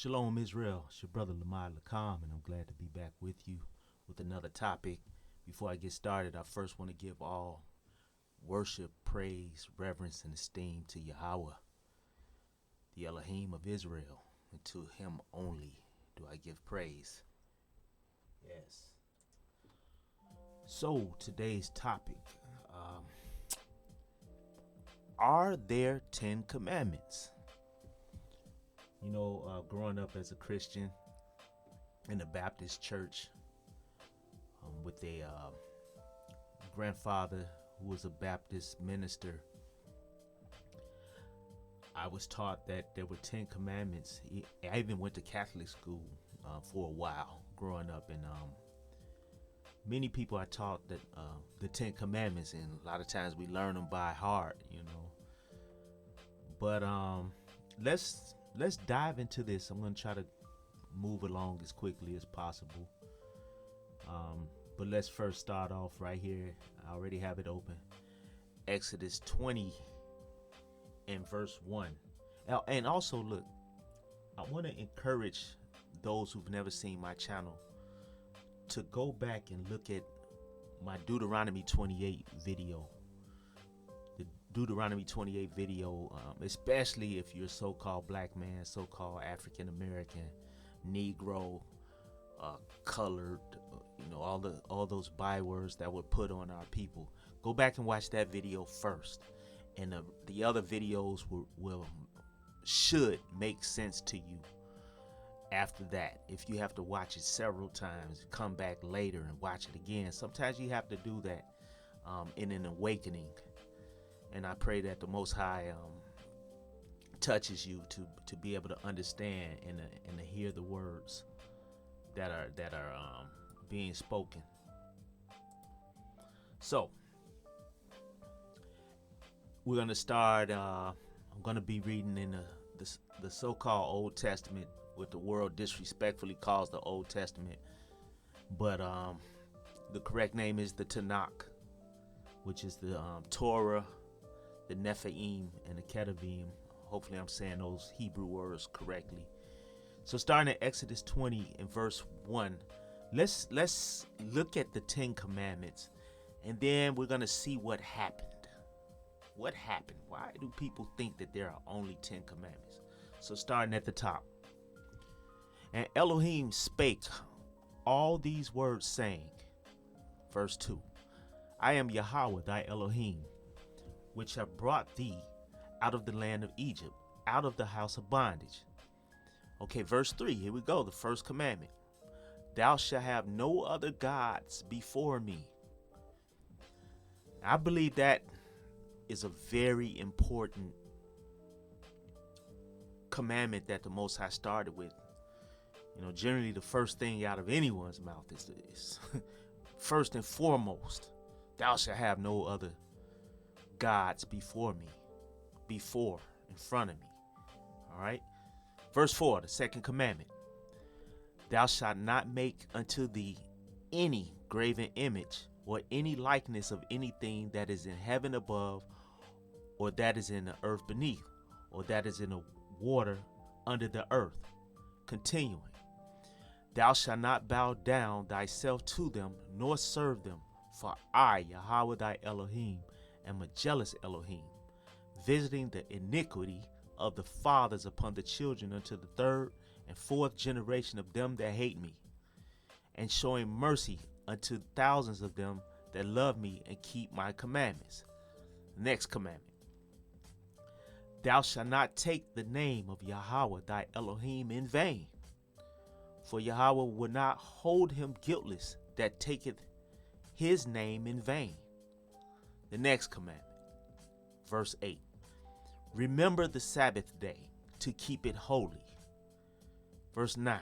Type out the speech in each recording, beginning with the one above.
Shalom Israel, it's your brother Lamar Lakam, and I'm glad to be back with you with another topic. Before I get started, I first want to give all worship, praise, reverence, and esteem to Yahweh, the Elohim of Israel, and to him only do I give praise. Yes. So, today's topic, are there 10 commandments? Growing up as a Christian in a Baptist church with a grandfather who was a Baptist minister, I was taught that there were 10 commandments. I even went to Catholic school for a while growing up, and many people are taught that the 10 commandments, and a lot of times we learn them by heart, But let's dive into this. I'm going to try to move along as quickly as possible. But let's first start off right here. I already have it open. Exodus 20 and verse 1. And also, look, I want to encourage those who've never seen my channel to go back and look at my Deuteronomy 28 video. The Deuteronomy 28 video, especially if you're a so-called black man, so-called African American, Negro, colored, all those bywords that were put on our people. Go back and watch that video first, and the other videos should make sense to you after that. If you have to watch it several times, come back later and watch it again. Sometimes you have to do that in an awakening. And I pray that the Most High touches you to be able to understand and to hear the words that are being spoken. So we're gonna start. I'm gonna be reading in the so-called Old Testament, what the world disrespectfully calls the Old Testament, but the correct name is the Tanakh, which is the Torah, the Nephilim, and the Ketuvim. Hopefully I'm saying those Hebrew words correctly. So starting at Exodus 20 and verse 1, let's look at the 10 commandments, and then we're going to see what happened. What happened? Why do people think that there are only 10 commandments? So starting at the top. And Elohim spake all these words, saying, verse 2, I am Yahweh thy Elohim, which have brought thee out of the land of Egypt, out of the house of bondage. Okay, verse 3, here we go, the first commandment. Thou shalt have no other gods before me. I believe that is a very important commandment that the Most High started with. Generally the first thing out of anyone's mouth is first and foremost, thou shalt have no other gods before me, in front of me. All right. Verse 4, the second commandment. Thou shalt not make unto thee any graven image or any likeness of anything that is in heaven above, or that is in the earth beneath, or that is in the water under the earth. Continuing. Thou shalt not bow down thyself to them, nor serve them, for I, Yahweh thy Elohim, am a jealous Elohim, visiting the iniquity of the fathers upon the children unto the third and fourth generation of them that hate me, and showing mercy unto thousands of them that love me and keep my commandments. Next commandment. Thou shalt not take the name of Yahweh thy Elohim in vain, for Yahweh will not hold him guiltless that taketh his name in vain. The next commandment, verse 8. Remember the Sabbath day to keep it holy. Verse 9.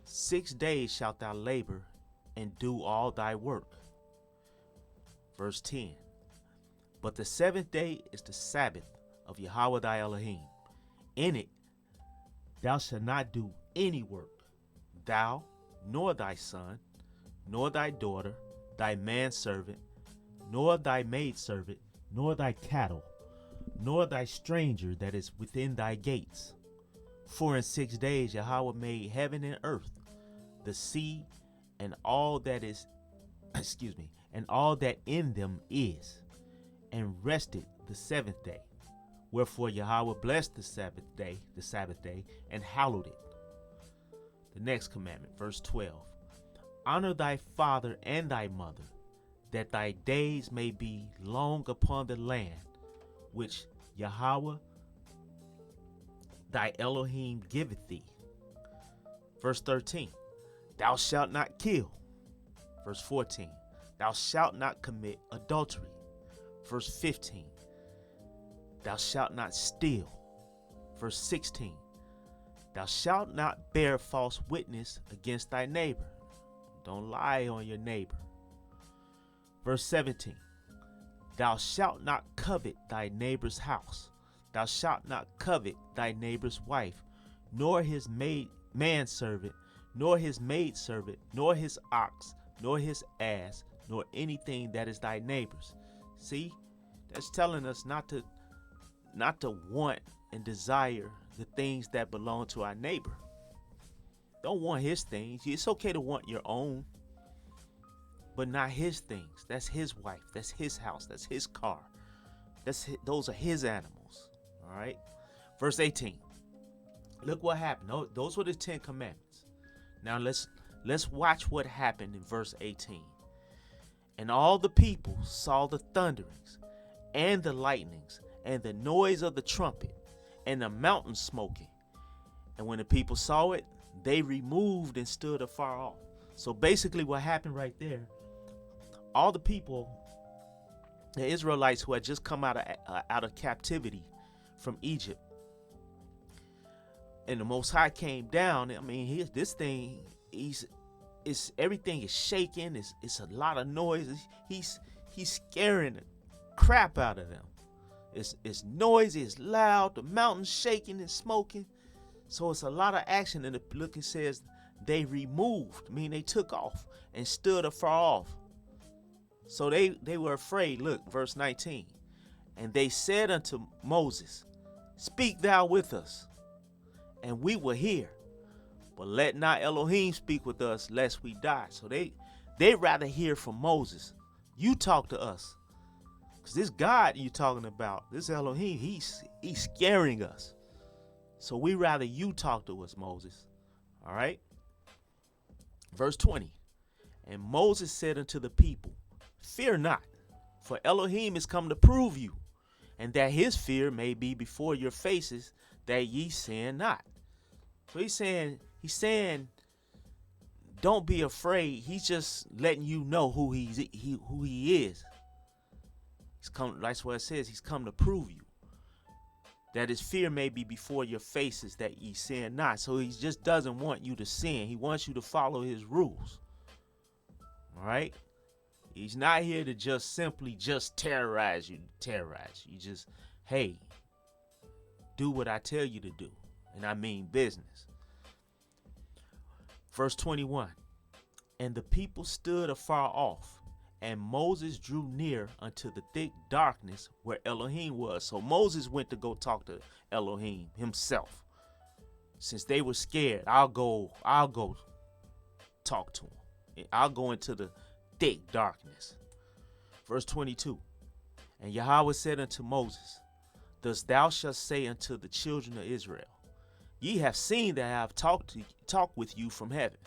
6 days shalt thou labor and do all thy work. Verse 10. But the seventh day is the Sabbath of Yahweh thy Elohim. In it thou shalt not do any work, thou, nor thy son, nor thy daughter, thy manservant, nor thy maidservant, nor thy cattle, nor thy stranger that is within thy gates. For in 6 days Yahweh made heaven and earth, the sea, and all that is, and all that in them is, and rested the seventh day. Wherefore Yahweh blessed the Sabbath day, and hallowed it. The next commandment, verse 12. Honor thy father and thy mother, that thy days may be long upon the land, which Yahweh thy Elohim giveth thee. Verse 13. Thou shalt not kill. Verse 14. Thou shalt not commit adultery. Verse 15. Thou shalt not steal. Verse 16. Thou shalt not bear false witness against thy neighbor. Don't lie on your neighbor. Verse 17. Thou shalt not covet thy neighbor's house. Thou shalt not covet thy neighbor's wife, nor his manservant, nor his maidservant, nor his ox, nor his ass, nor anything that is thy neighbor's. See, that's telling us not to want and desire the things that belong to our neighbor. Don't want his things. It's okay to want your own, but not his things. That's his wife. That's his house. That's his car. Those are his animals. All right. Verse 18. Look what happened. Those were the 10 commandments. Now let's watch what happened in verse 18. And all the people saw the thunderings and the lightnings and the noise of the trumpet and the mountain smoking. And when the people saw it, they removed and stood afar off. So basically what happened right there, all the people, the Israelites who had just come out of captivity from Egypt, and the Most High came down. I mean, everything is shaking. It's a lot of noise. He's scaring the crap out of them. It's noisy. It's loud. The mountain's shaking and smoking. So it's a lot of action. And it says they removed, meaning they took off and stood afar off. So they were afraid. Look, verse 19. And they said unto Moses, Speak thou with us, and we will hear. But let not Elohim speak with us, lest we die. So they rather hear from Moses. You talk to us. Because this God you talking about, this Elohim, he's scaring us. So we rather you talk to us, Moses. All right. Verse 20. And Moses said unto the people, Fear not, for Elohim is come to prove you, and that his fear may be before your faces, that ye sin not. So he's saying, don't be afraid. He's just letting you know who he is. He's come. That's what it says. He's come to prove you, that his fear may be before your faces, that ye sin not. So he just doesn't want you to sin. He wants you to follow his rules. All right. He's not here to just simply terrorize you. You just, hey, do what I tell you to do. And I mean business. Verse 21. And the people stood afar off, and Moses drew near unto the thick darkness where Elohim was. So Moses went to go talk to Elohim himself. Since they were scared, I'll go talk to him. I'll go into the thick darkness. Verse 22. And Yahweh said unto Moses, Thus thou shalt say unto the children of Israel, Ye have seen that I have talked with you from heaven.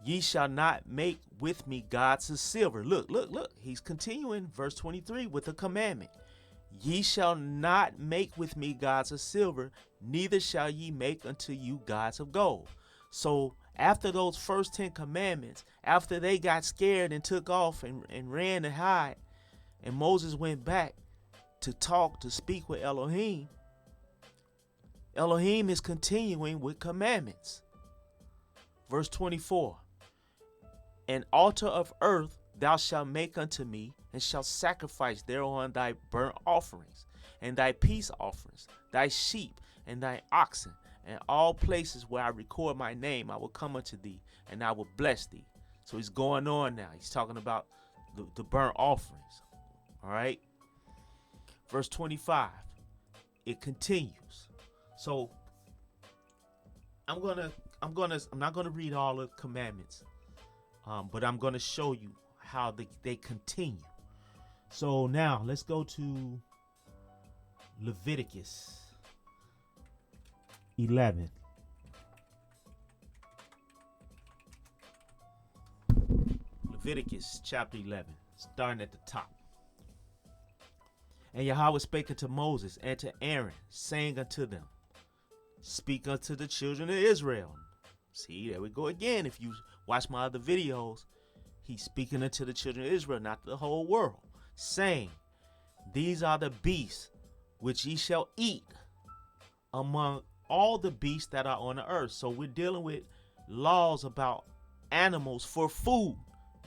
Ye shall not make with me gods of silver. Look. He's continuing verse 23 with a commandment. Ye shall not make with me gods of silver, neither shall ye make unto you gods of gold. So after those first 10 commandments, after they got scared and took off and ran and hide, and Moses went back to speak with Elohim, Elohim is continuing with commandments. Verse 24. An altar of earth thou shalt make unto me, and shalt sacrifice thereon thy burnt offerings, and thy peace offerings, thy sheep, and thy oxen, and all places where I record my name I will come unto thee, and I will bless thee. So he's going on now. He's talking about the burnt offerings. All right. Verse 25. It continues. So I'm not gonna read all the commandments, but I'm gonna show you how they continue. So now let's go to Leviticus 11. Leviticus chapter 11, starting at the top. And Yahweh spake unto Moses and to Aaron, saying unto them, speak unto the children of Israel. See, there we go again. If you watch my other videos, he's speaking unto the children of Israel, not the whole world, saying, these are the beasts which ye shall eat among all the beasts that are on the earth. So we're dealing with laws about animals for food.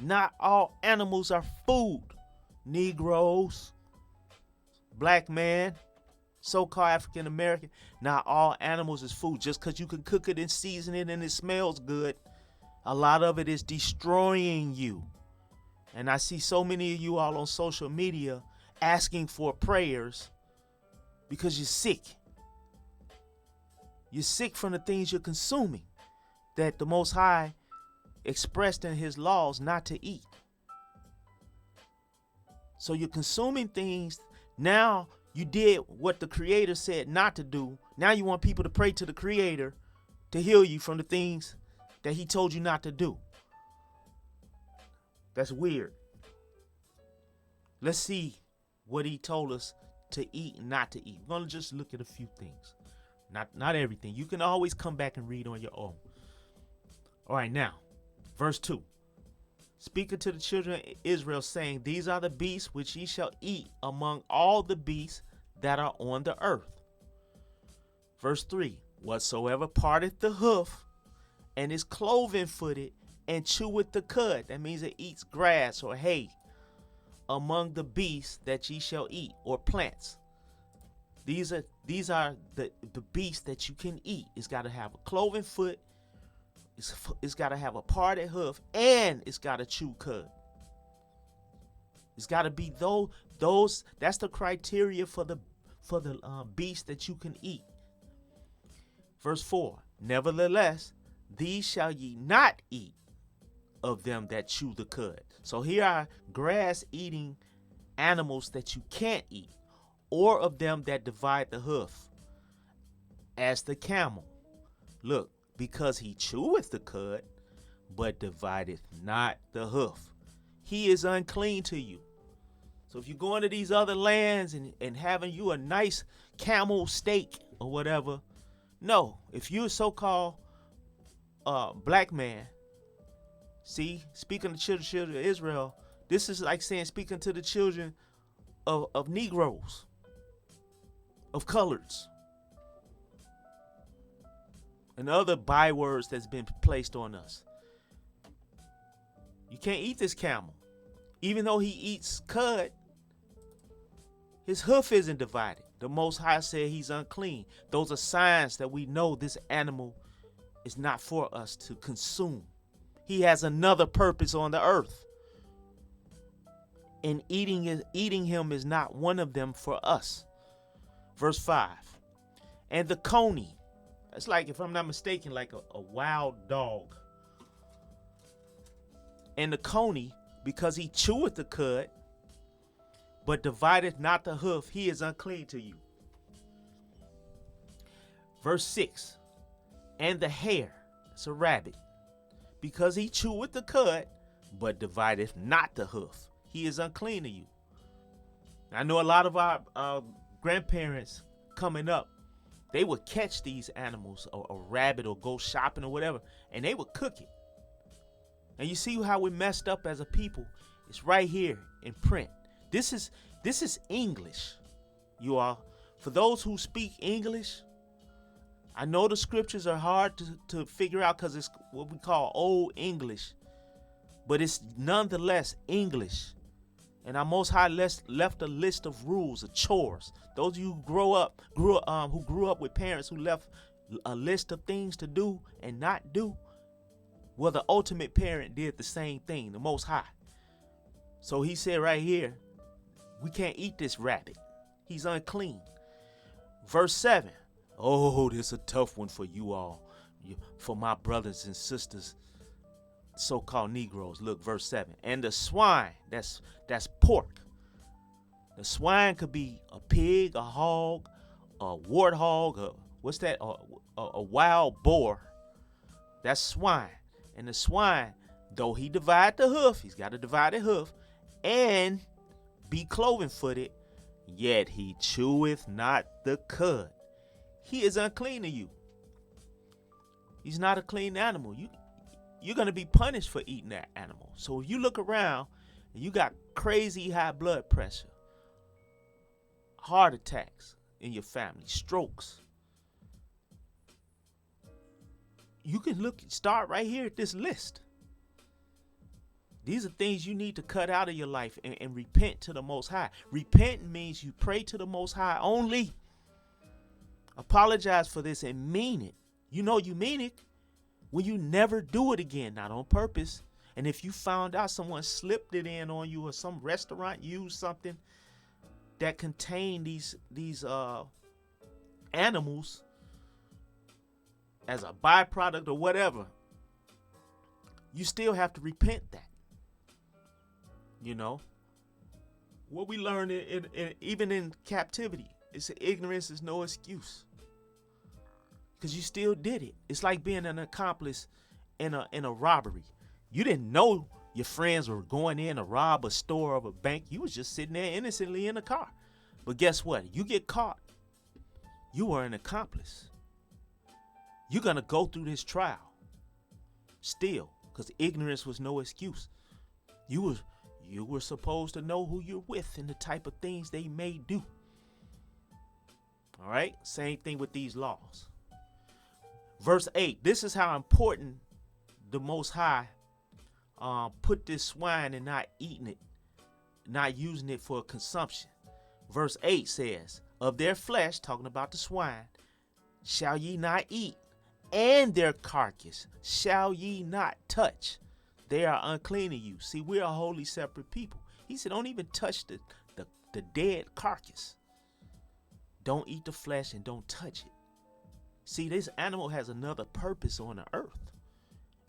Not all animals are food. Negroes, black man, so-called African American, not all animals is food. Just because you can cook it and season it and it smells good, a lot of it is destroying you. And I see so many of you all on social media asking for prayers because you're sick. You're sick from the things you're consuming that the Most High expressed in his laws not to eat. So you're consuming things. Now you did what the Creator said not to do. Now you want people to pray to the Creator to heal you from the things that he told you not to do. That's weird. Let's see what he told us to eat and not to eat. We're going to just look at a few things. Not everything. You can always come back and read on your own. All right, now, verse 2. Speaking to the children of Israel, saying, these are the beasts which ye shall eat among all the beasts that are on the earth. Verse 3. Whatsoever parteth the hoof and is cloven footed and cheweth the cud. That means it eats grass or hay among the beasts that ye shall eat, or plants. These are the beasts that you can eat. It's got to have a cloven foot. It's got to have a parted hoof, and it's got to chew cud. It's got to be those. That's the criteria for the beasts that you can eat. Verse 4. Nevertheless, these shall ye not eat of them that chew the cud. So here are grass eating animals that you can't eat, or of them that divide the hoof, as the camel. Look, because he cheweth the cud, but divideth not the hoof, he is unclean to you. So if you go into these other lands and having you a nice camel steak or whatever, no, if you're a so-called black man, see, speaking to children of Israel, this is like saying speaking to the children of Negroes, of coloreds, and other bywords that's been placed on us. You can't eat this camel. Even though he eats cud, his hoof isn't divided. The Most High said he's unclean. Those are signs that we know this animal is not for us to consume. He has another purpose on the earth. And eating him is not one of them for us. Verse 5. And the coney. It's like, if I'm not mistaken, like a wild dog. And the coney, because he cheweth the cud, but divideth not the hoof, he is unclean to you. Verse 6. And the hare, it's a rabbit, because he cheweth the cud, but divideth not the hoof, he is unclean to you. I know a lot of our grandparents coming up, they would catch these animals, a rabbit, or go shopping or whatever, and they would cook it. And you see how we messed up as a people? It's right here in print. This is English, you all. For those who speak English, I know the scriptures are hard to figure out because it's what we call Old English, but it's nonetheless English. And our Most High left a list of rules, of chores. Those of you who grew up with parents who left a list of things to do and not do, well, the ultimate parent did the same thing, the Most High. So he said right here, we can't eat this rabbit. He's unclean. Verse 7. Oh, this is a tough one for you all, for my brothers and sisters, so-called Negroes. Look, verse 7. And the swine, that's pork. The swine could be a pig, a hog, a warthog, what's that? A wild boar. That's swine. And the swine, though he divide the hoof, he's got to divide the hoof, and be cloven footed, yet he cheweth not the cud. He is unclean to you. He's not a clean animal. You're going to be punished for eating that animal. So if you look around and you got crazy high blood pressure, heart attacks in your family, strokes, you can start right here at this list. These are things you need to cut out of your life and repent to the Most High. Repent means you pray to the Most High only. Apologize for this and mean it. You know you mean it when you never do it again, not on purpose. And if you found out someone slipped it in on you, or some restaurant used something that contained these animals as a byproduct or whatever, you still have to repent that. You know what we learned even in captivity, is that ignorance is no excuse, because you still did it. It's like being an accomplice in a robbery. You didn't know your friends were going in to rob a store or a bank. You was just sitting there innocently in a car. But guess what? You get caught, you were an accomplice. You're gonna go through this trial still, because ignorance was no excuse. You were supposed to know who you're with and the type of things they may do. All right, same thing with these laws. Verse 8, this is how important the Most High put this swine and not eating it, not using it for consumption. Verse 8 says, of their flesh, talking about the swine, shall ye not eat, and their carcass shall ye not touch. They are unclean to you. See, we're a holy separate people. He said, don't even touch the dead carcass. Don't eat the flesh and don't touch it. See, this animal has another purpose on the earth,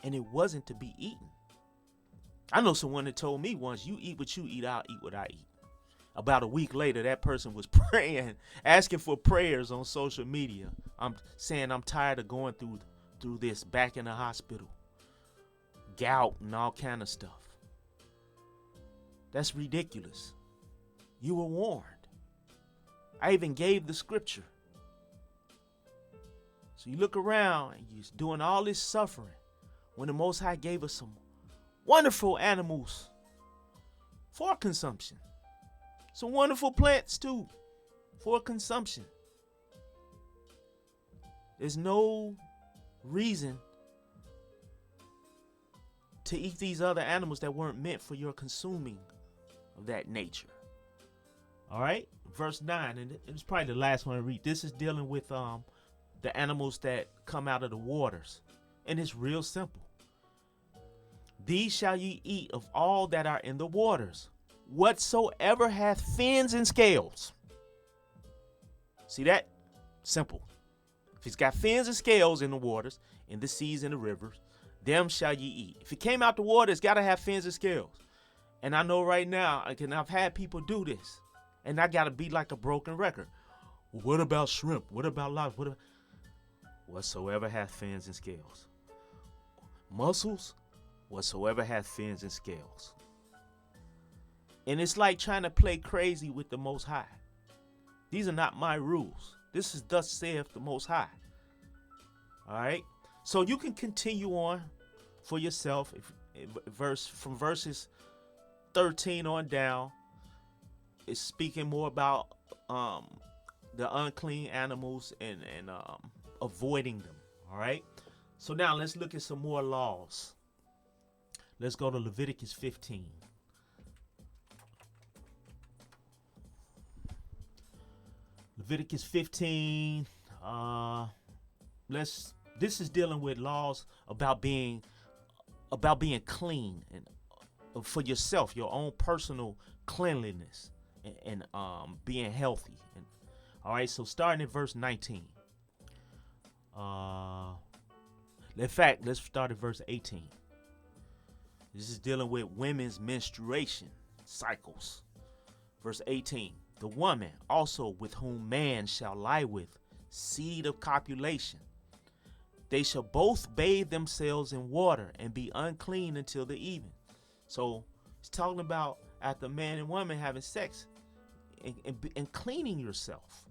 and it wasn't to be eaten. I know someone that told me once, you eat what you eat, I'll eat what I eat. About a week later, that person was praying, asking for prayers on social media. I'm saying I'm tired of going through this, back in the hospital, gout and all kind of stuff. That's ridiculous. You were warned. I even gave the scripture. So you look around and you're doing all this suffering when the Most High gave us some wonderful animals for consumption. Some wonderful plants too for consumption. There's no reason to eat these other animals that weren't meant for your consuming of that nature. All right, verse 9, and it's probably the last one to read. This is dealing with the animals that come out of the waters, and it's real simple. These shall ye eat of all that are in the waters, whatsoever hath fins and scales. See that? Simple. If it's got fins and scales in the waters, in the seas and the rivers, them shall ye eat. If it came out the water, it's got to have fins and scales. And I know right now, I've had people do this, and I got to be like a broken record. Well, what about shrimp? What about lobster? Whatsoever hath fins and scales. Mussels, whatsoever hath fins and scales. And it's like trying to play crazy with the Most High. These are not my rules. This is thus saith the Most High. All right. So you can continue on for yourself. From verses 13 on down, it's speaking more about the unclean animals and avoiding them. All right. So now let's look at some more laws. Let's go to Leviticus 15. Leviticus 15. This is dealing with laws about being clean and for yourself, your own personal cleanliness and being healthy. And all right, so starting at verse 19. In fact, let's start at verse 18. This is dealing with women's menstruation cycles. Verse 18. The woman also with whom man shall lie with, seed of copulation, they shall both bathe themselves in water and be unclean until the evening. So it's talking about after man and woman having sex and cleaning yourself.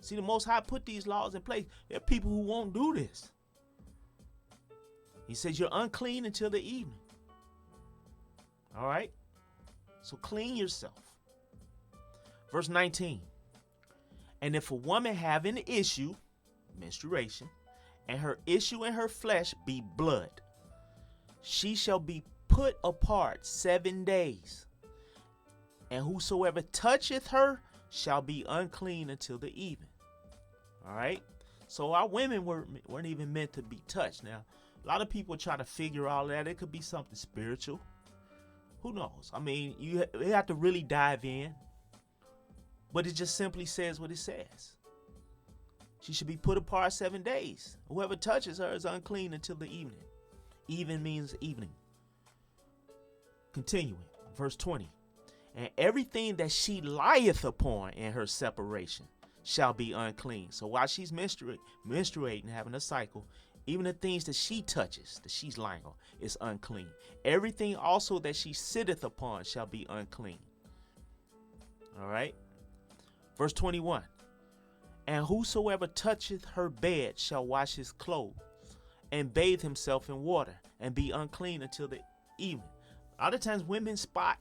See, the Most High put these laws in place. There are people who won't do this. He says you're unclean until the evening. All right? So clean yourself. Verse 19. And if a woman have an issue, menstruation, and her issue in her flesh be blood, she shall be put apart 7 days. And whosoever toucheth her shall be unclean until the evening. All right? So our women weren't even meant to be touched. Now, a lot of people try to figure all that. It could be something spiritual. Who knows? I mean, you have to really dive in. But it just simply says what it says. She should be put apart 7 days. Whoever touches her is unclean until the evening. Even means evening. Continuing, verse 20. And everything that she lieth upon in her separation shall be unclean. So while she's menstruating, having a cycle, even the things that she touches, that she's lying on, is unclean. Everything also that she sitteth upon shall be unclean. All right. Verse 21. And whosoever toucheth her bed shall wash his clothes and bathe himself in water and be unclean until the evening. A lot of times women spot.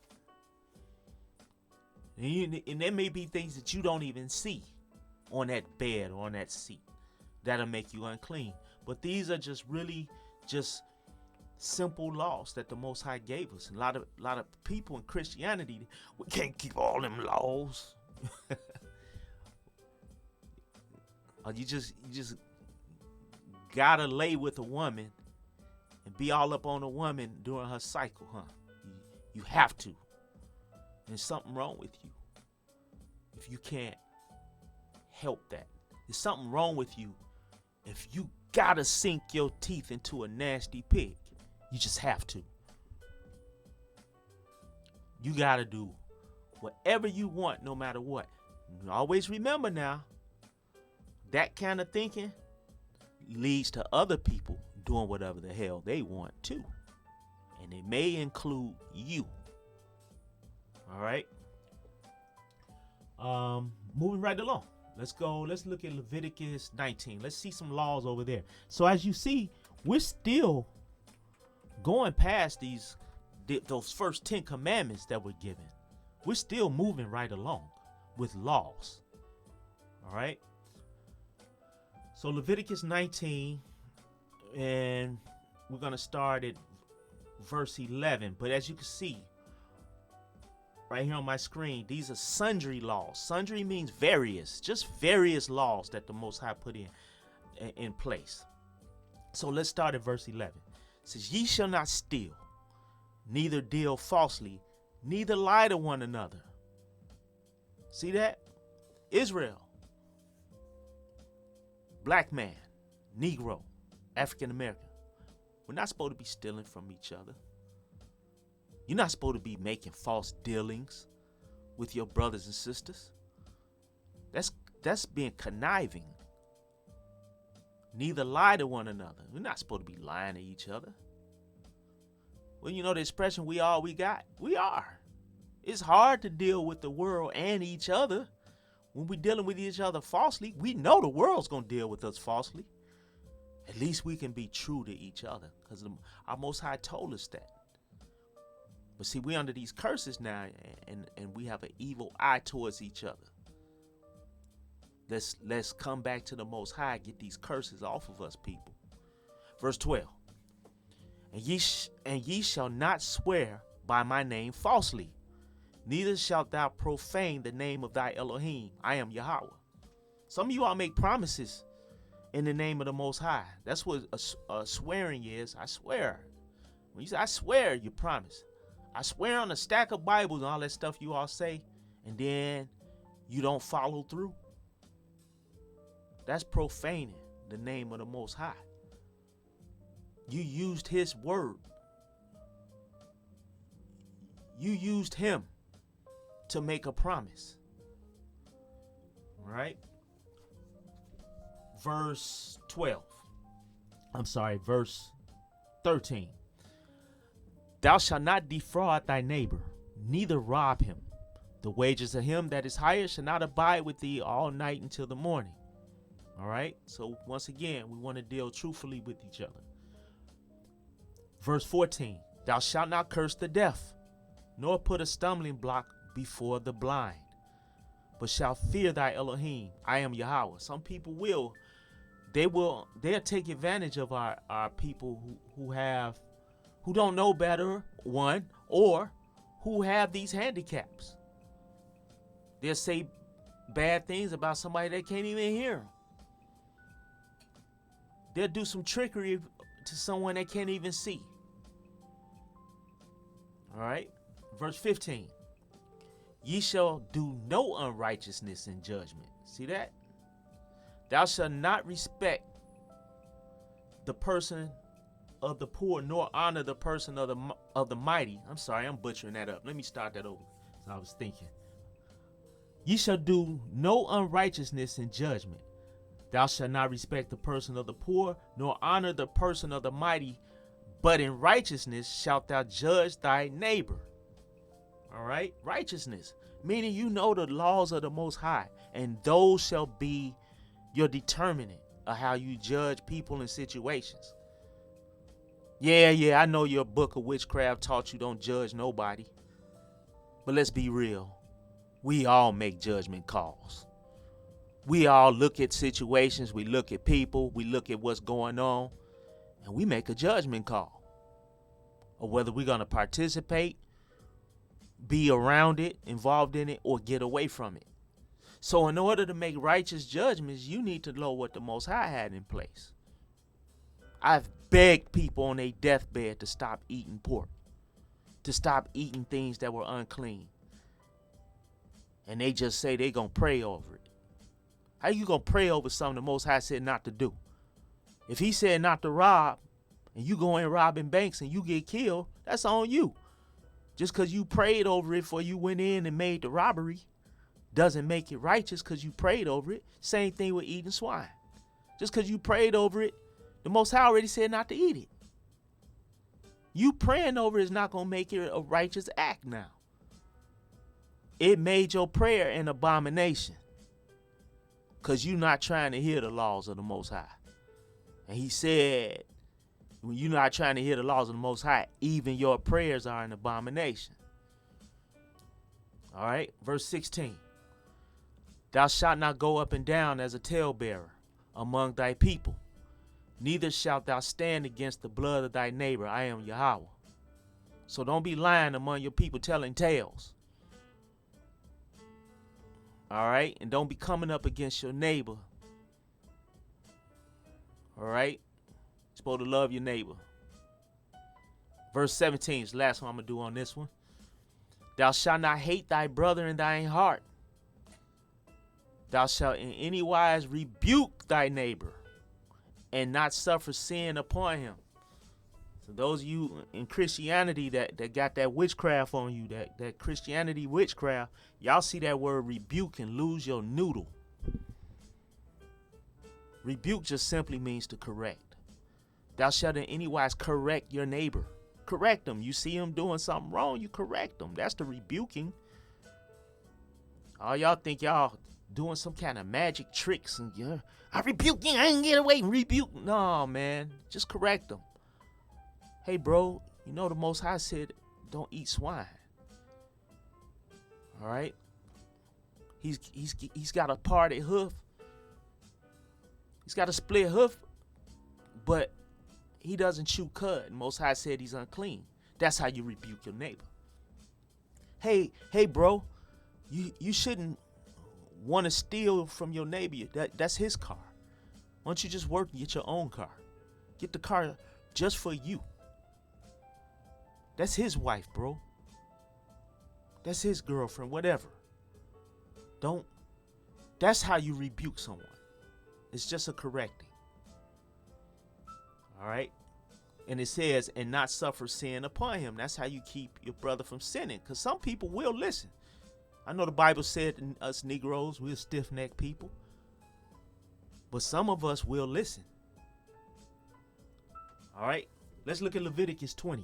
And there may be things that you don't even see on that bed or on that seat that'll make you unclean. But these are just really just simple laws that the Most High gave us. A lot of people in Christianity, we can't keep all them laws. You just gotta lay with a woman and be all up on a woman during her cycle, huh? You have to. There's something wrong with you if you can't help that. There's something wrong with you if you gotta sink your teeth into a nasty pig. You just have to. You gotta do whatever you want, no matter what. Always remember now, that kind of thinking leads to other people doing whatever the hell they want too. And it may include you. All right. Moving right along. Let's look at Leviticus 19. Let's see some laws over there. So as you see, we're still going past those first 10 commandments that were given. We're still moving right along with laws. All right. So Leviticus 19, and we're going to start at verse 11. But as you can see, right here on my screen, these are sundry laws. Sundry means various, just various laws that the Most High put in place. So let's start at verse 11. It says, ye shall not steal, neither deal falsely, neither lie to one another. See that? Israel. Black man, Negro, African American. We're not supposed to be stealing from each other. You're not supposed to be making false dealings with your brothers and sisters. That's being conniving. Neither lie to one another. We're not supposed to be lying to each other. Well, you know the expression, we all we got. We are. It's hard to deal with the world and each other. When we're dealing with each other falsely, we know the world's going to deal with us falsely. At least we can be true to each other, because our Most High told us that. But see, we're under these curses now, and we have an evil eye towards each other. Let's come back to the Most High, get these curses off of us, people. Verse 12. And ye shall not swear by my name falsely, neither shalt thou profane the name of thy Elohim. I am Yahweh. Some of you all make promises in the name of the Most High. That's what a swearing is. I swear. When you say I swear, you promise. I swear on a stack of Bibles and all that stuff you all say, and then you don't follow through. That's profaning. the name of the Most High. You used his word. You used him to make a promise. Right? Verse 13. Thou shalt not defraud thy neighbor, neither rob him. The wages of him that is hired shall not abide with thee all night until the morning. All right? So once again, we want to deal truthfully with each other. Verse 14. Thou shalt not curse the deaf, nor put a stumbling block before the blind, but shalt fear thy Elohim. I am Yahweh. Some people they'll take advantage of our people who don't know better, one, or who have these handicaps. They'll say bad things about somebody that can't even hear them. They'll do some trickery to someone that can't even see. All right. Verse 15. Ye shall do no unrighteousness in judgment. See that? Thou shalt not respect the person of the poor, nor honor the person of the mighty. I'm sorry, I'm butchering that up. Let me start that over. So I was thinking. Ye shall do no unrighteousness in judgment. Thou shalt not respect the person of the poor, nor honor the person of the mighty, but in righteousness shalt thou judge thy neighbor. All right? Righteousness, meaning you know the laws of the Most High, and those shall be your determinant of how you judge people in situations. Yeah, I know your book of witchcraft taught you don't judge nobody. But let's be real. We all make judgment calls. We all look at situations, we look at people, we look at what's going on, and we make a judgment call of whether we're going to participate, be around it, involved in it, or get away from it. So in order to make righteous judgments, you need to know what the Most High had in place. I've begged people on their deathbed to stop eating pork, to stop eating things that were unclean. And they just say they're going to pray over it. How you going to pray over something the Most High said not to do? If he said not to rob, and you go in robbing banks and you get killed, that's on you. Just because you prayed over it before you went in and made the robbery doesn't make it righteous because you prayed over it. Same thing with eating swine. Just because you prayed over it, the Most High already said not to eat it. You praying over it is not going to make it a righteous act now. It made your prayer an abomination because you're not trying to hear the laws of the Most High. And he said, when you're not trying to hear the laws of the Most High, even your prayers are an abomination. All right, verse 16. Thou shalt not go up and down as a talebearer among thy people, neither shalt thou stand against the blood of thy neighbor. I am Yahweh. So don't be lying among your people telling tales. All right, and don't be coming up against your neighbor. All right, you're supposed to love your neighbor. Verse 17 is the last one I'm going to do on this one. Thou shalt not hate thy brother in thine heart. Thou shalt in any wise rebuke thy neighbor and not suffer sin upon him. So those of you in Christianity that got that witchcraft on you, that Christianity witchcraft, y'all see that word rebuke and lose your noodle. Rebuke just simply means to correct. Thou shalt in any wise correct your neighbor. Correct them. You see him doing something wrong, you correct them. That's the rebuking. All y'all think y'all doing some kind of magic tricks and I rebuke you, I ain't get away and rebuke. No, man, just correct them. Hey, bro, you know the Most High said don't eat swine. All right? He's got a parted hoof. He's got a split hoof, but he doesn't chew cud. Most High said he's unclean. That's how you rebuke your neighbor. Hey, bro, you shouldn't want to steal from your neighbor. That's his car. Why don't you just work and get your own car? Get the car just for you. That's his wife, bro. That's his girlfriend, whatever. That's how you rebuke someone. It's just a correcting. All right. And it says, and not suffer sin upon him. That's how you keep your brother from sinning. Because some people will listen. I know the Bible said us Negroes, we're stiff-necked people. But some of us will listen. All right. Let's look at Leviticus 20.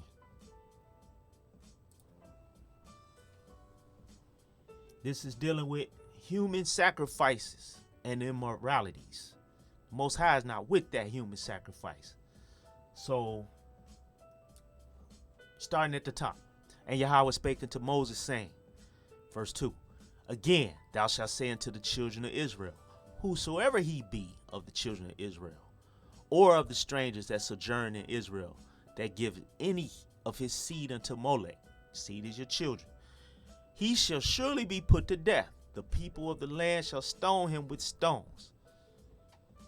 This is dealing with human sacrifices and immoralities. The Most High is not with that human sacrifice. So, starting at the top. And Yahweh spake unto Moses, saying, verse 2, again, thou shalt say unto the children of Israel, whosoever he be of the children of Israel, or of the strangers that sojourn in Israel, that give any of his seed unto Molech, seed is your children, he shall surely be put to death. The people of the land shall stone him with stones.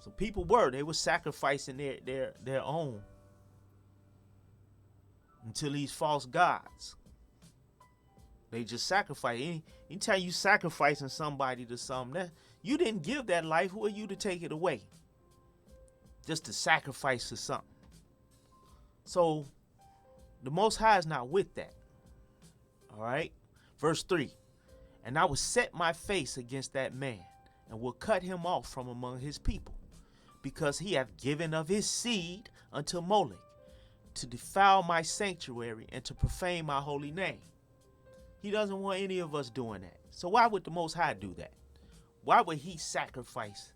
So people they were sacrificing their own until these false gods. They just sacrifice. Anytime you sacrificing somebody to something, that you didn't give that life, who are you to take it away? Just to sacrifice to something. So the Most High is not with that. All right. Verse 3. And I will set my face against that man, and will cut him off from among his people, because he hath given of his seed unto Molech, to defile my sanctuary and to profane my holy name. He doesn't want any of us doing that. So why would the Most High do that? Why would he sacrifice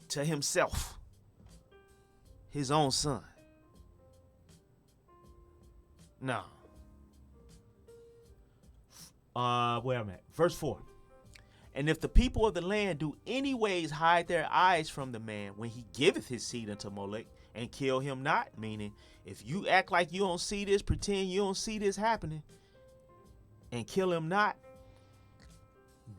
to himself his own son? No. Where I'm at. Verse 4. And if the people of the land do any ways hide their eyes from the man when he giveth his seed unto Molech, and kill him not, meaning if you act like you don't see this, pretend you don't see this happening, and kill him not,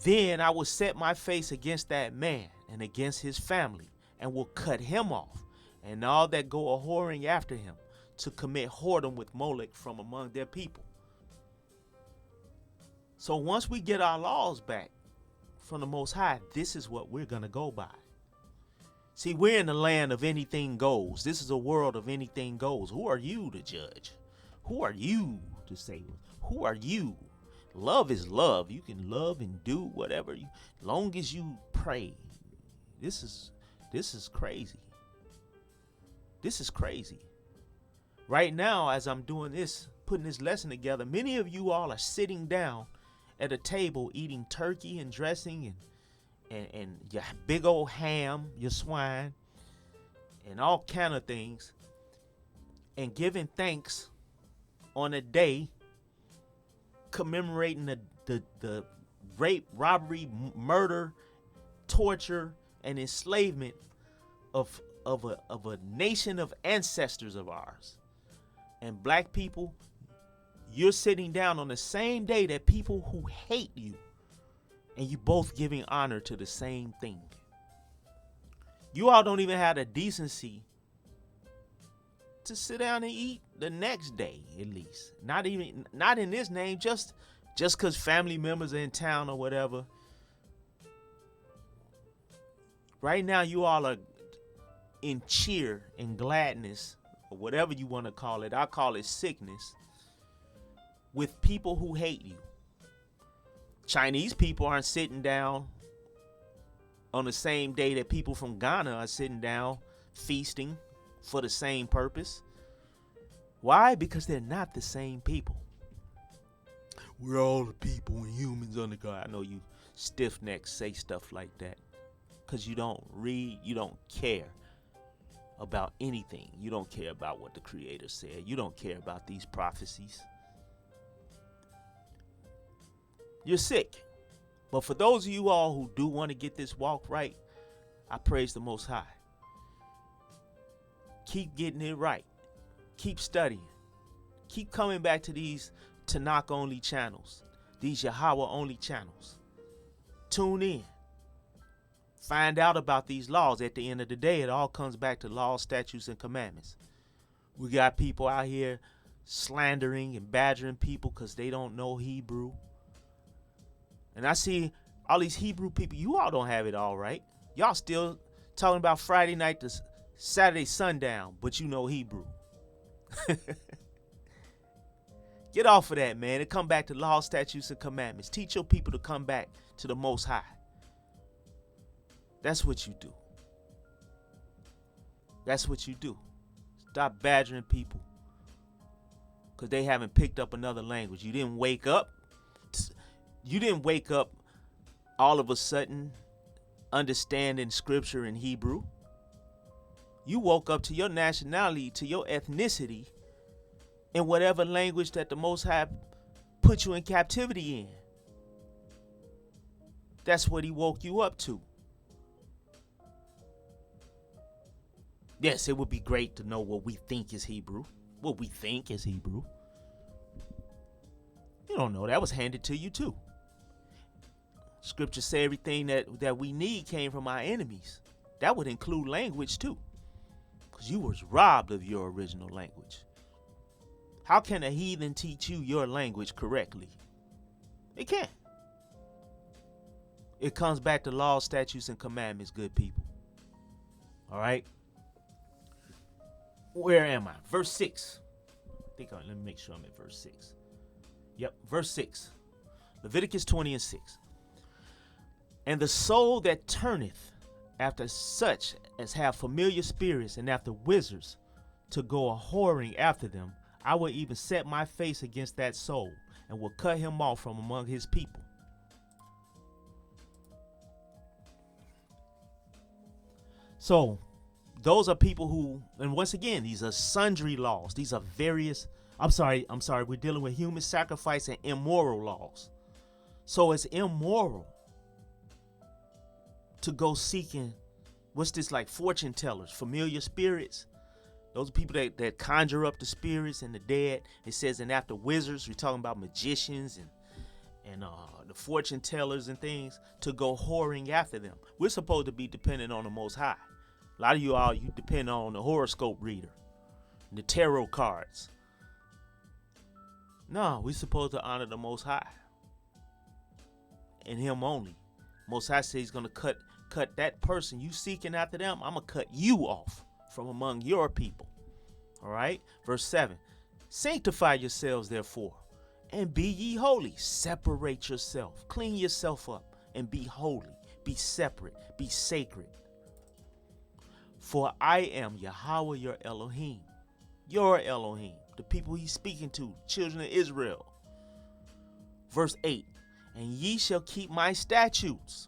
then I will set my face against that man and against his family, and will cut him off, and all that go a whoring after him, to commit whoredom with Molech from among their people. So once we get our laws back from the Most High, this is what we're going to go by. See, we're in the land of anything goes. This is a world of anything goes. Who are you to judge? Who are you to say? Who are you? Love is love. You can love and do whatever you, long as you pray. This is crazy. This is crazy. Right now, as I'm doing this, putting this lesson together, many of you all are sitting down at a table eating turkey and dressing and your big old ham, your swine, and all kind of things, and giving thanks on a day commemorating the rape, robbery, murder, torture, and enslavement of a nation of ancestors of ours. And black people, you're sitting down on the same day that people who hate you, and you both giving honor to the same thing. You all don't even have the decency to sit down and eat the next day, at least. Not in this name, just because family members are in town or whatever. Right now, you all are in cheer and gladness, or whatever you want to call it. I call it sickness, with people who hate you. Chinese people aren't sitting down on the same day that people from Ghana are sitting down feasting for the same purpose. Why? Because they're not the same people. We're all the people and humans under God. I know you stiff-necks say stuff like that because you don't read, you don't care about anything. You don't care about what the Creator said. You don't care about these prophecies. You're sick. But for those of you all who do want to get this walk right, I praise the Most High. Keep getting it right. Keep studying. Keep coming back to these Tanakh only channels, these Yahweh only channels. Tune in. Find out about these laws. At the end of the day, it all comes back to laws, statutes, and commandments. We got people out here slandering and badgering people because they don't know Hebrew. And I see all these Hebrew people, you all don't have it all right. Y'all still talking about Friday night to Saturday sundown, but you know Hebrew. Get off of that, man, and come back to law, statutes, and commandments. Teach your people to come back to the Most High. That's what you do. That's what you do. Stop badgering people because they haven't picked up another language. You didn't wake up. You didn't wake up all of a sudden understanding scripture in Hebrew. You woke up to your nationality, to your ethnicity, in whatever language that the Most High put you in captivity in. That's what he woke you up to. Yes, it would be great to know what we think is Hebrew. What we think is Hebrew. You don't know. That was handed to you too. Scripture say everything that we need came from our enemies. That would include language too. Because you was robbed of your original language. How can a heathen teach you your language correctly? It can't. It comes back to laws, statutes, and commandments, good people. All right? Where am I? Verse 6. Let me make sure I'm at verse 6. Yep, verse 6. Leviticus 20 and 6. And the soul that turneth after such as have familiar spirits and after wizards to go a whoring after them, I will even set my face against that soul and will cut him off from among his people. So, those are people who, and once again, these are sundry laws. These are various, I'm sorry, we're dealing with human sacrifice and immoral laws. So it's immoral to go seeking, what's this, like fortune tellers, familiar spirits. Those are people that conjure up the spirits and the dead. It says, and after wizards, we're talking about magicians and the fortune tellers and things, to go whoring after them. We're supposed to be dependent on the Most High. A lot of you depend on the horoscope reader, the tarot cards. No, we're supposed to honor the Most High and him only. Most High says he's going to cut that person you seeking after them. I'm going to cut you off from among your people. All right. Verse 7. Sanctify yourselves, therefore, and be ye holy. Separate yourself. Clean yourself up and be holy. Be separate. Be sacred. For I am Yahweh your Elohim. Your Elohim. The people he's speaking to. Children of Israel. Verse 8. And ye shall keep my statutes.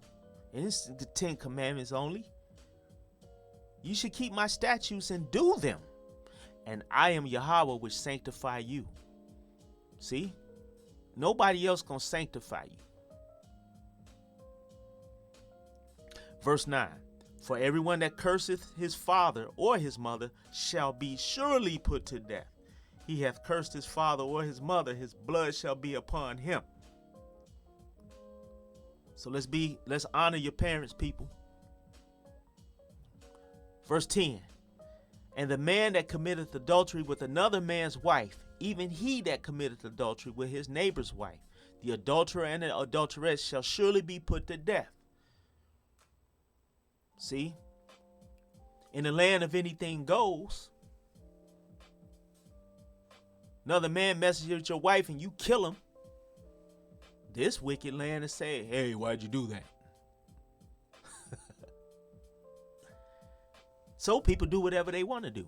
And this is the 10 commandments only. You should keep my statutes and do them. And I am Yahweh which sanctify you. See? Nobody else gonna sanctify you. Verse 9. For everyone that curseth his father or his mother shall be surely put to death. He hath cursed his father or his mother, his blood shall be upon him. So let's honor your parents, people. Verse 10. And the man that committeth adultery with another man's wife, even he that committeth adultery with his neighbor's wife, the adulterer and the adulteress shall surely be put to death. See? In the land of anything goes. Another man messes with your wife and you kill him. This wicked land is saying, hey, why'd you do that? So people do whatever they want to do.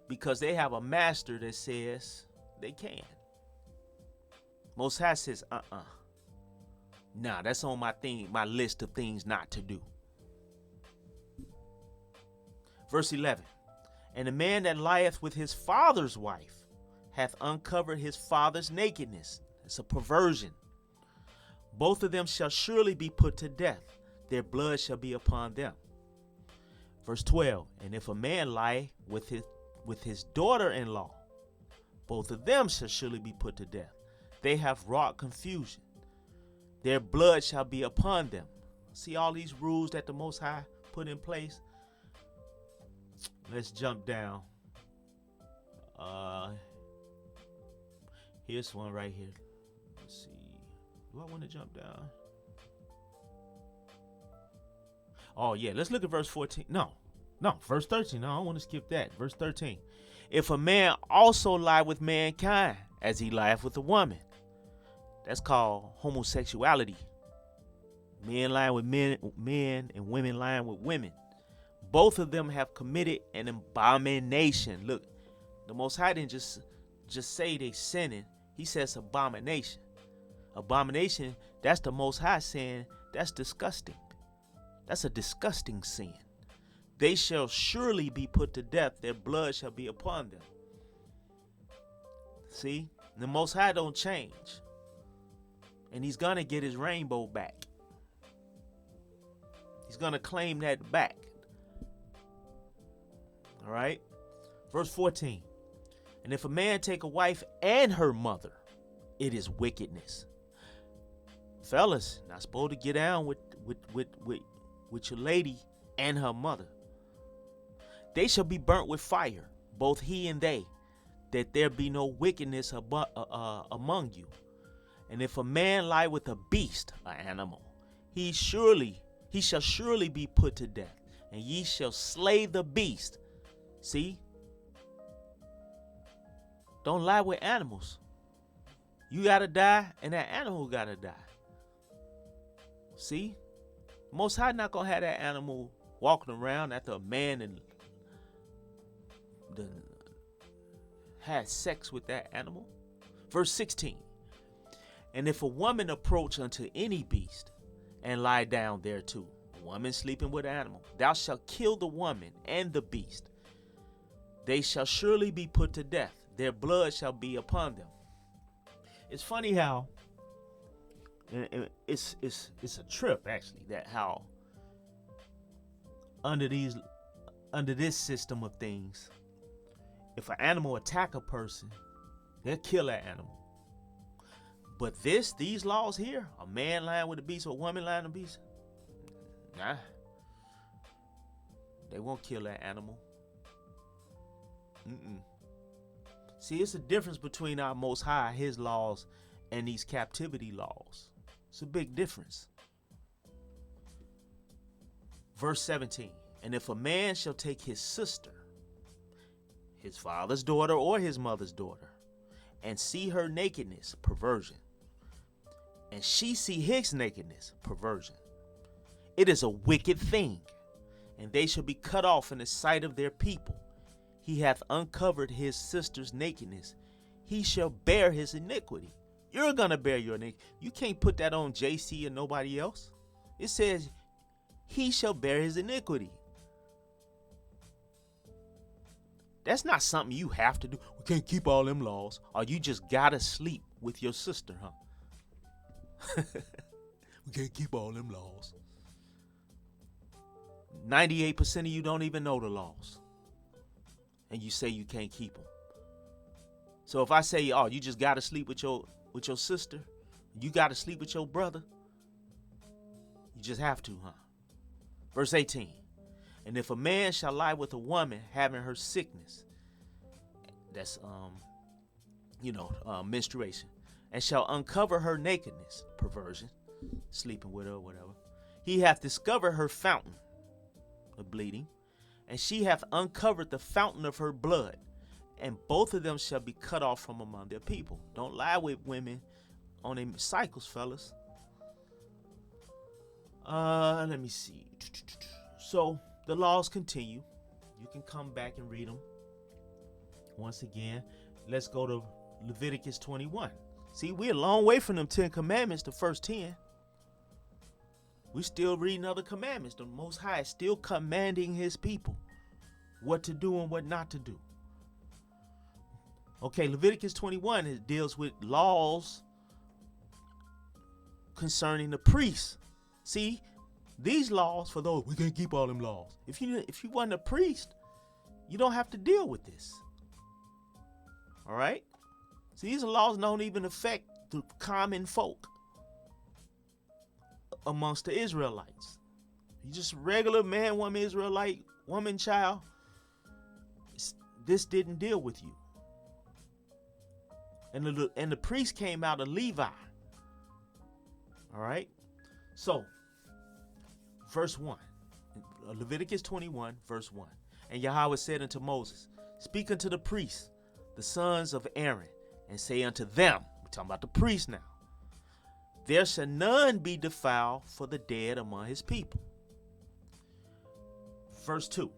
Because they have a master that says they can. Most High says, nah, that's on my list of things not to do. Verse 11. And the man that lieth with his father's wife hath uncovered his father's nakedness. It's a perversion. Both of them shall surely be put to death. Their blood shall be upon them. Verse 12. And if a man lie with his daughter-in-law, both of them shall surely be put to death. They have wrought confusion. Their blood shall be upon them. See all these rules that the Most High put in place? Let's jump down. Here's one right here. Let's see. Do I want to jump down? Oh, yeah. Let's look at verse 14. No. No, verse 13. No, I don't want to skip that. Verse 13. If a man also lie with mankind, as he lieth with a woman, that's called homosexuality. Men lying with men and women lying with women. Both of them have committed an abomination. Look, the Most High didn't just say they sinning. He says abomination. Abomination, that's the Most High saying that's disgusting. That's a disgusting sin. They shall surely be put to death. Their blood shall be upon them. See, the Most High don't change. And he's going to get his rainbow back. He's going to claim that back. All right. Verse 14. And if a man take a wife and her mother, it is wickedness. Fellas, not supposed to get down with your lady and her mother. They shall be burnt with fire, both he and they, that there be no wickedness among you. And if a man lie with a beast, an animal, he shall surely be put to death, and ye shall slay the beast. See? Don't lie with animals. You gotta die, and that animal gotta die. See? Most High not gonna have that animal walking around after a man and had sex with that animal. Verse 16. And if a woman approach unto any beast and lie down thereto, a woman sleeping with an animal, thou shalt kill the woman and the beast. They shall surely be put to death. Their blood shall be upon them. It's funny how it's a trip actually, that how under this system of things, if an animal attack a person, they'll kill that animal. But these laws here, a man lying with a beast or a woman lying with a beast, nah, they won't kill that animal. See, it's a difference between our Most High, his laws, and these captivity laws. It's a big difference. Verse 17. And if a man shall take his sister, his father's daughter or his mother's daughter, and see her nakedness, perversion, and she see his nakedness, perversion, it is a wicked thing, and they shall be cut off in the sight of their people. He hath uncovered his sister's nakedness. He shall bear his iniquity. You're going to bear your iniquity. You can't put that on JC and nobody else. It says he shall bear his iniquity. That's not something you have to do. We can't keep all them laws. Or you just got to sleep with your sister, huh? We can't keep all them laws. 98% of you don't even know the laws. And you say you can't keep them. So if I say, oh, you just got to sleep with your sister, you got to sleep with your brother, you just have to, huh? Verse 18. And if a man shall lie with a woman having her sickness, that's menstruation, and shall uncover her nakedness, perversion, sleeping with her or whatever, he hath discovered her fountain of bleeding, and she hath uncovered the fountain of her blood, and both of them shall be cut off from among their people. Don't lie with women on their cycles, fellas. Let me see. So the laws continue. You can come back and read them. Once again, let's go to Leviticus 21. See, we're a long way from them 10 commandments, the first 10. We still reading other commandments. The Most High is still commanding his people what to do and what not to do. Okay, Leviticus 21, it deals with laws concerning the priests. See, these laws, for those, we can't keep all them laws. If you wasn't a priest, you don't have to deal with this. All right? See, these laws don't even affect the common folk amongst the Israelites. You just regular man, woman, Israelite, woman, child. This didn't deal with you. And the priest came out of Levi. All right? So, verse 1. Leviticus 21, verse 1. And Yahweh said unto Moses, speak unto the priests, the sons of Aaron, and say unto them, we're talking about the priests now, there shall none be defiled for the dead among his people. Verse 2.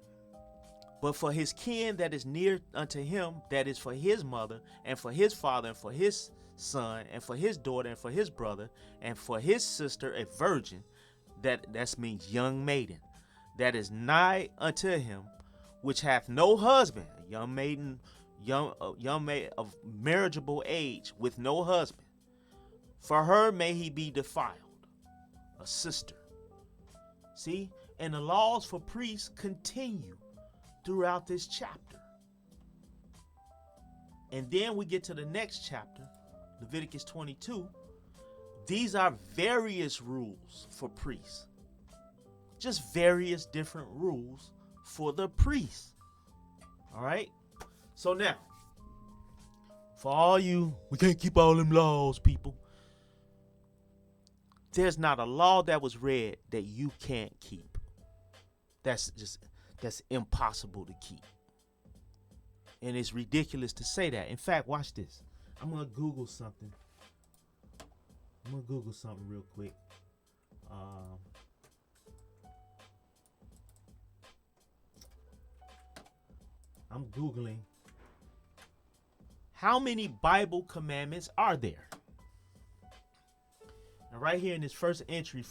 But for his kin that is near unto him, that is for his mother, and for his father, and for his son, and for his daughter, and for his brother, and for his sister, a virgin, that means young maiden, that is nigh unto him, which hath no husband, a young maiden of marriageable age with no husband. For her may he be defiled, a sister. See, and the laws for priests continue throughout this chapter. And then we get to the next chapter, Leviticus 22. These are various rules for priests. Just various different rules for the priests. All right? So now, for all you, we can't keep all them laws, people. There's not a law that was read that you can't keep. That's impossible to keep. And it's ridiculous to say that. In fact, watch this. I'm going to Google something. Real quick. I'm Googling how many Bible commandments are there? And right here in this first entry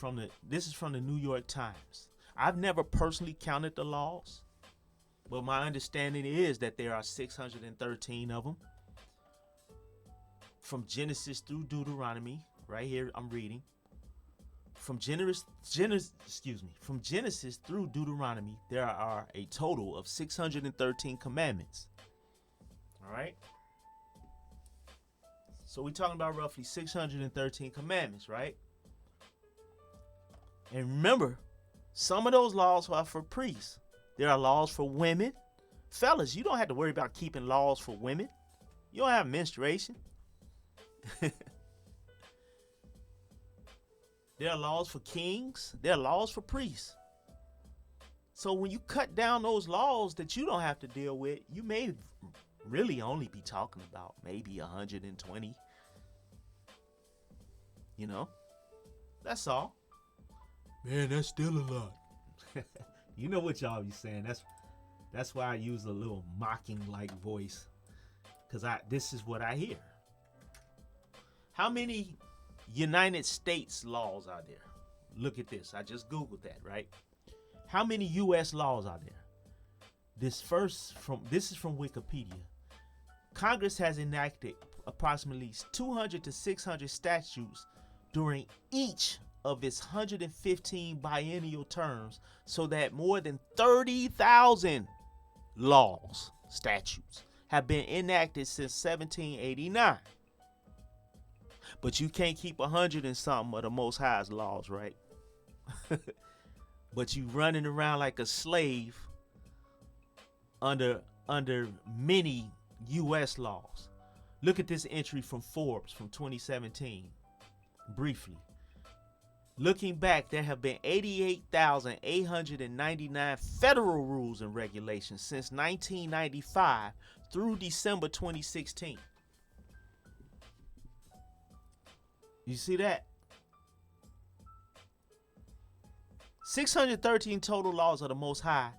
this is from the New York Times. I've never personally counted the laws, but my understanding is that there are 613 of them. From Genesis through Deuteronomy, right here I'm reading. From Genesis through Deuteronomy, there are a total of 613 commandments. All right? So we're talking about roughly 613 commandments, right? And remember, some of those laws are for priests. There are laws for women. Fellas, you don't have to worry about keeping laws for women. You don't have menstruation. There are laws for kings. There are laws for priests. So when you cut down those laws that you don't have to deal with, you may really only be talking about maybe 120. You know? That's all. Man, that's still a lot. You know what y'all be saying. That's why I use a little mocking like voice. Cause this is what I hear. How many United States laws are there? Look at this. I just Googled that, right? How many US laws are there? This is from Wikipedia. Congress has enacted approximately 200 to 600 statutes during each of its 115 biennial terms, so that more than 30,000 statutes have been enacted since 1789. But you can't keep 100 and something of the Most High's laws, right? But you running around like a slave under many U.S. laws. Look at this entry from Forbes from 2017. Briefly. Looking back, there have been 88,899 federal rules and regulations since 1995 through December 2016. You see that? 613 total laws of the Most High,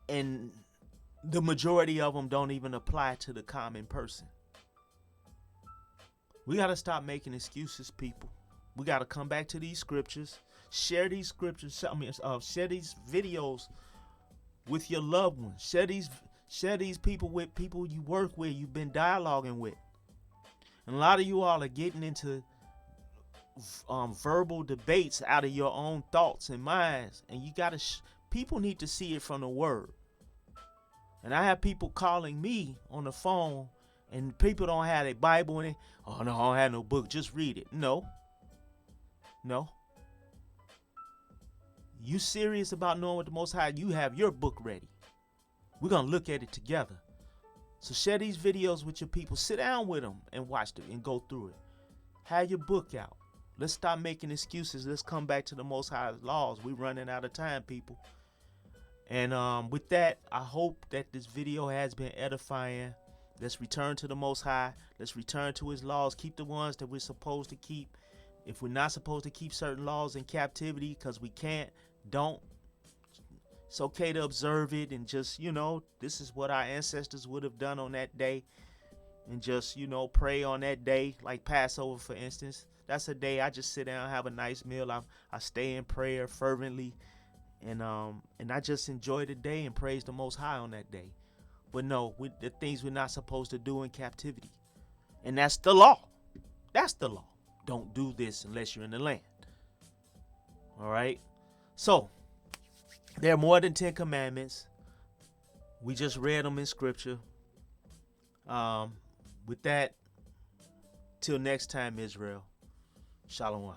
and the majority of them don't even apply to the common person. We got to stop making excuses, people. We got to come back to these scriptures, share these scriptures, share these videos with your loved ones. Share these people with people you work with, you've been dialoguing with. And a lot of you all are getting into verbal debates out of your own thoughts and minds. And you got to, people need to see it from the word. And I have people calling me on the phone, and people don't have a Bible in it. Oh, no, I don't have no book. Just read it. No. You serious about knowing what the Most High, you have your book ready. We're going to look at it together. So share these videos with your people. Sit down with them and watch them and go through it. Have your book out. Let's stop making excuses. Let's come back to the Most High's laws. We're running out of time, people. And with that, I hope that this video has been edifying. Let's return to the Most High. Let's return to His laws. Keep the ones that we're supposed to keep. If we're not supposed to keep certain laws in captivity because we can't, don't. It's okay to observe it and just, this is what our ancestors would have done on that day. And just, pray on that day, like Passover, for instance. That's a day I just sit down and have a nice meal. I stay in prayer fervently. And I just enjoy the day and praise the Most High on that day. But no, the things we're not supposed to do in captivity. And that's the law. That's the law. Don't do this unless you're in the land. All right? So, there are more than 10 commandments. We just read them in scripture. With that, till next time, Israel. Shalom.